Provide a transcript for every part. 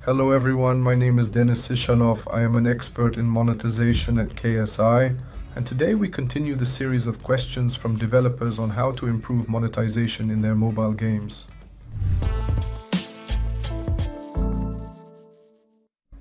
Hello everyone, my name is Denis Yashanov. I am an expert in monetization at CAS.AI, and today we continue the series of questions from developers on how to improve monetization in their mobile games.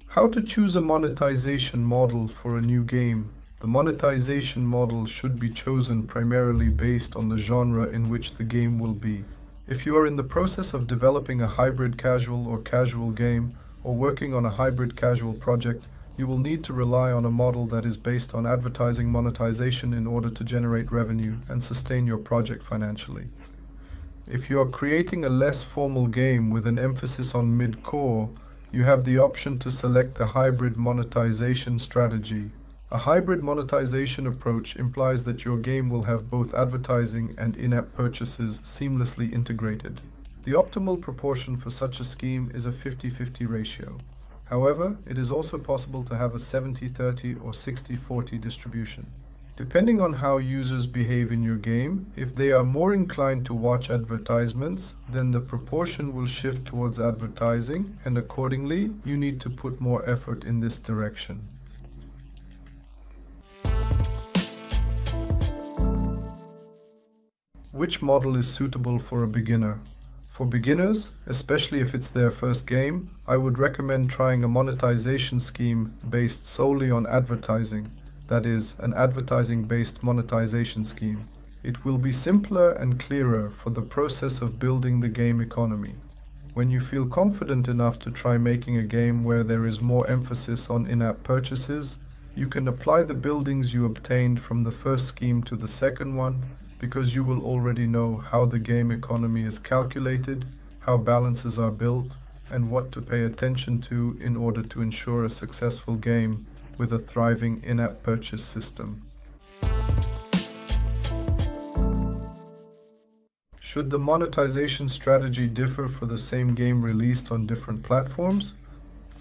How to choose a monetization model for a new game. The monetization model should be chosen primarily based on the genre in which the game will be. If you are in the process of developing a hybrid casual or casual game, or working on a hybrid casual project, you will need to rely on a model that is based on advertising monetization in order to generate revenue and sustain your project financially. If you are creating a less formal game with an emphasis on mid-core, you have the option to select a hybrid monetization strategy. A hybrid monetization approach implies that your game will have both advertising and in-app purchases seamlessly integrated. The optimal proportion for such a scheme is a 50-50 ratio. However, it is also possible to have a 70-30 or 60-40 distribution. Depending on how users behave in your game, if they are more inclined to watch advertisements, then the proportion will shift towards advertising, and accordingly, you need to put more effort in this direction. Which model is suitable for a beginner? For beginners, especially if it's their first game, I would recommend trying a monetization scheme based solely on advertising, that is, an advertising-based monetization scheme. It will be simpler and clearer for the process of building the game economy. When you feel confident enough to try making a game where there is more emphasis on in-app purchases, you can apply the buildings you obtained from the first scheme to the second one, because you will already know how the game economy is calculated, how balances are built, and what to pay attention to in order to ensure a successful game with a thriving in-app purchase system. Should the monetization strategy differ for the same game released on different platforms?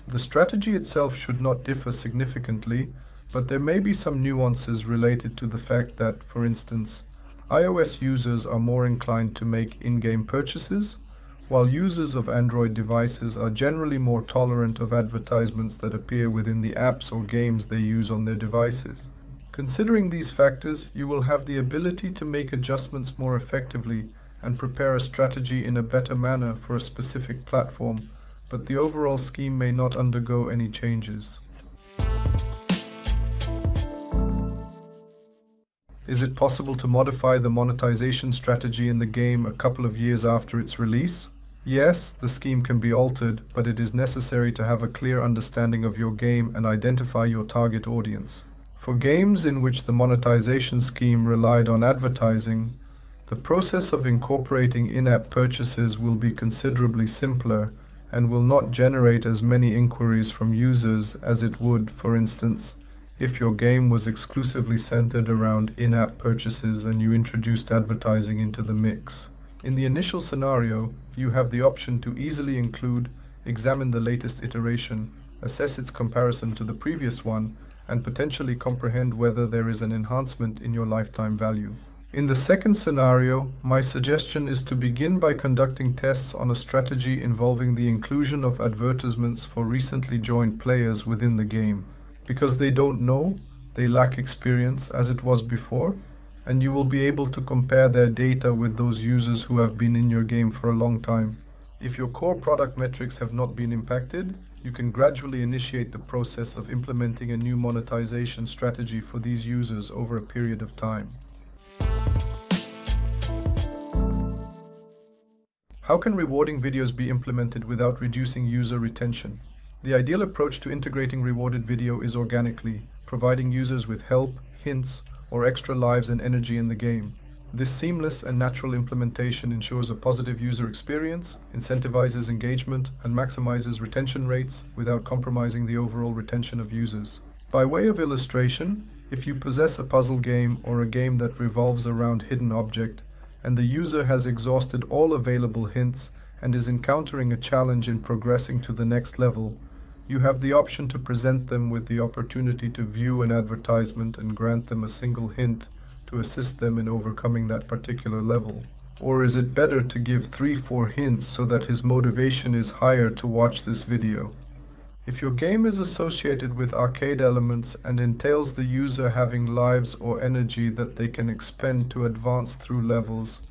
The strategy itself should not differ significantly, but there may be some nuances related to the fact that, for instance, iOS users are more inclined to make in-game purchases, while users of Android devices are generally more tolerant of advertisements that appear within the apps or games they use on their devices. Considering these factors, you will have the ability to make adjustments more effectively and prepare a strategy in a better manner for a specific platform, but the overall scheme may not undergo any changes. Is it possible to modify the monetization strategy in the game a couple of years after its release? Yes, the scheme can be altered, but it is necessary to have a clear understanding of your game and identify your target audience. For games in which the monetization scheme relied on advertising, the process of incorporating in-app purchases will be considerably simpler and will not generate as many inquiries from users as it would, for instance, if your game was exclusively centered around in-app purchases and you introduced advertising into the mix. In the initial scenario, you have the option to easily include, examine the latest iteration, assess its comparison to the previous one, and potentially comprehend whether there is an enhancement in your lifetime value. In the second scenario, my suggestion is to begin by conducting tests on a strategy involving the inclusion of advertisements for recently joined players within the game. Because they don't know, they lack experience as it was before, and you will be able to compare their data with those users who have been in your game for a long time. If your core product metrics have not been impacted, you can gradually initiate the process of implementing a new monetization strategy for these users over a period of time. How can rewarding videos be implemented without reducing user retention? The ideal approach to integrating rewarded video is organically, providing users with help, hints, or extra lives and energy in the game. This seamless and natural implementation ensures a positive user experience, incentivizes engagement, and maximizes retention rates without compromising the overall retention of users. By way of illustration, if you possess a puzzle game or a game that revolves around hidden object, and the user has exhausted all available hints and is encountering a challenge in progressing to the next level, you have the option to present them with the opportunity to view an advertisement and grant them a single hint to assist them in overcoming that particular level. Or is it better to give 3-4 hints so that his motivation is higher to watch this video? If your game is associated with arcade elements and entails the user having lives or energy that they can expend to advance through levels,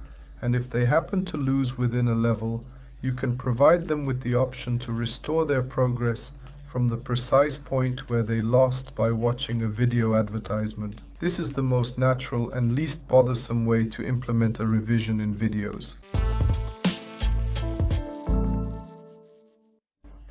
and if they happen to lose within a level, you can provide them with the option to restore their progress from the precise point where they lost by watching a video advertisement. This is the most natural and least bothersome way to implement a revision in videos.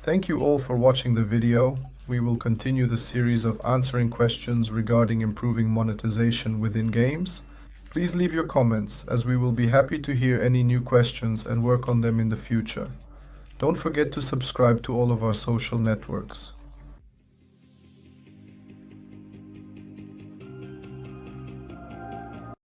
Thank you all for watching the video. We will continue the series of answering questions regarding improving monetization within games. Please leave your comments, as we will be happy to hear any new questions and work on them in the future. Don't forget to subscribe to all of our social networks.